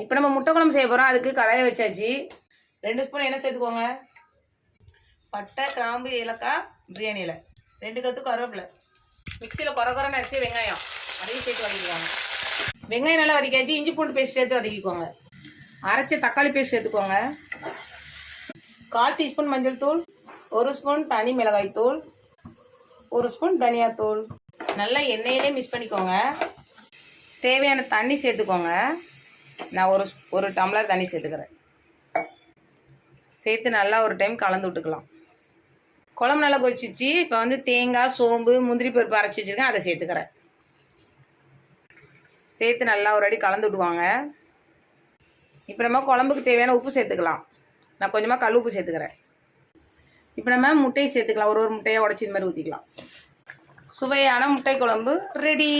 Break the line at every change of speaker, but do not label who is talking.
இப்போ நம்ம முட்டை குழம்பு செய்ய போகிறோம். அதுக்கு கடாயை வச்சாச்சு. 2 ஸ்பூன் எண்ணெய் சேர்த்துக்கோங்க. பட்டை, கிராம்பு, ஏலக்காய், பிரியாணி இலை, 2 கத்து கருவேப்பிலை, மிக்சியில் குறை அரைச்சி வெங்காயம் அதையும் சேர்த்து வதக்கிக்கோங்க. வெங்காயம் நல்லா வதக்கியாச்சு. இஞ்சி பூண்டு பேஸ்ட் சேர்த்து வதக்கிக்கோங்க. அரைச்ச தக்காளி பேஸ்ட் சேர்த்துக்கோங்க. 1/4 டீஸ்பூன் மஞ்சள் தூள், 1 ஸ்பூன் தனி மிளகாய் தூள், 1 ஸ்பூன் தனியாத்தூள். நல்லா எண்ணெயிலே மிக்ஸ் பண்ணிக்கோங்க. தேவையான தண்ணி சேர்த்துக்கோங்க. நான் ஒரு டம்ளர் தண்ணி சேர்த்துக்கிறேன். சேர்த்து நல்லா ஒரு டைம் கலந்து விட்டுக்கலாம். குழம்பு நல்லா கொதிச்சிச்சு. இப்போ தேங்காய், சோம்பு, முந்திரி பருப்பு அரைச்சி வச்சுருக்கேன், அதை சேர்த்துக்கிறேன். சேர்த்து நல்லா ஒரு அடி கலந்து விட்டுவாங்க. இப்போ நம்ம குழம்புக்கு தேவையான உப்பு சேர்த்துக்கலாம். நான் கொஞ்சமாக கல் உப்பு சேர்த்துக்கிறேன். இப்போ நம்ம முட்டையை சேர்த்துக்கலாம். ஒரு முட்டையை உடச்சி இந்த மாதிரி ஊற்றிக்கலாம். சுவையான முட்டை குழம்பு ரெடி.